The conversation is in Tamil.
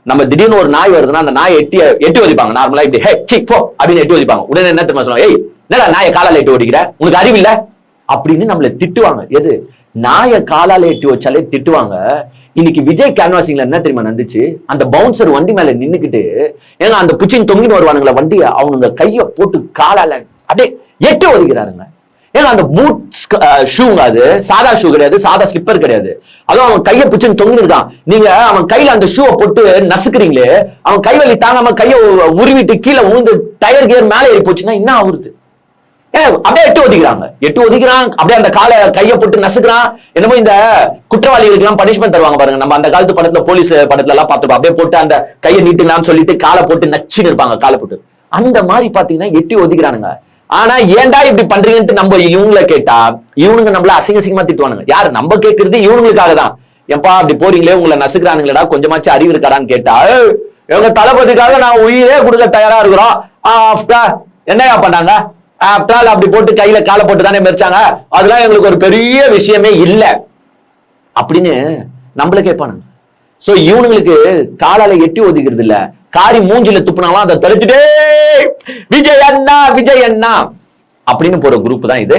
நம்ம திடீர்னு ஒரு நாய் வருதுன்னா அந்த நாயை எட்டி ஒதிப்பாங்க. நார்மலா இப்படி ஹே சிக் போ அப்படின்னு எட்டி ஒதிப்பாங்க. உடனே என்ன தெரியுமா சொல்லுவாங்க, ஏய் என்னடா நாயை காலால எட்டி ஓடிக்கிற, உனக்கு அறிவில்லை அப்படின்னு நம்மளை திட்டுவாங்க. எது நாயை காலால எட்டி வச்சாலே திட்டுவாங்க. இன்னைக்கு விஜய் கேன்வாசிங்ல என்ன தெரியுமா நடந்துச்சு, அந்த பவுன்சர் வண்டி மேல நின்னுக்கிட்டு ஏங்க அந்த புச்சின் தொங்கின்னு வருவானுங்களா வண்டியை, அவங்க கையை போட்டு காலால அப்படியே எட்டி ஒதுக்கிறாருங்க. ஏன்னா அந்த பூட் ஷூங்க, அது சாதா ஷூ கிடையாது, சாதா ஸ்லிப்பர் கிடையாது. அதுவும் அவன் கையை பிடிச்சு தொங்கி இருக்கான். நீங்க அவன் கையில அந்த ஷூவை போட்டு நசுக்குறீங்களே, அவன் கைவலி தாங்காம கையை உருவிட்டு கீழே உழுந்து டயர் கியர் மேல ஏறி போச்சுன்னா என்ன ஆகுறது? அப்படியே எட்டு ஒதுக்கிறாங்க, எட்டு ஒதுக்கிறான். அப்படியே அந்த காலை கையை போட்டு நசுக்கிறான். என்னமோ இந்த குற்றவாளிகளுக்கு எல்லாம் பனிஷ்மெண்ட் தருவாங்க பாருங்க, நம்ம அந்த காலத்து படத்துல போலீஸ் படத்துல எல்லாம் பார்த்துப்போம். அப்படியே போட்டு அந்த கையை நீட்டுங்களான்னு சொல்லிட்டு காலை போட்டு நச்சுன்னு இருப்பாங்க, காலை போட்டு அந்த மாதிரி பாத்தீங்கன்னா எட்டி ஒதுக்கிறானுங்க. ஆனா ஏன்டா இப்படி பண்றீங்கன்னு நம்ம இவங்களை கேட்டா இவனுங்க நம்மள அசிங்கமா திட்டுவானுங்க. யாரு நம்ம கேட்கறது இவனுங்களுக்காக தான். எப்பா அப்படி போறீங்களே, உங்களை நசுக்கிறானுங்களா, கொஞ்சமாச்சும் அறிவு இருக்காடான்னு கேட்டா எங்க தளபதிக்காக நான் உயிரே கொடுக்க தயாரா இருக்கிறோம். என்னையா பண்ணாங்க, ஆஃப்டர் அப்படி போட்டு கையில காலை போட்டு தானே மெரிச்சாங்க, அதெல்லாம் எங்களுக்கு ஒரு பெரிய விஷயமே இல்லை அப்படின்னு நம்மள கேட்பானுங்க. சோ இவனுங்களுக்கு காலால எட்டி ஒதுக்கிறது இல்ல, காரி மூஞ்சில துப்புனாலும் அதை தடுத்துட்டே விஜய் அண்ணா விஜய் அண்ணா அப்படின்னு போற குரூப் தான் இது.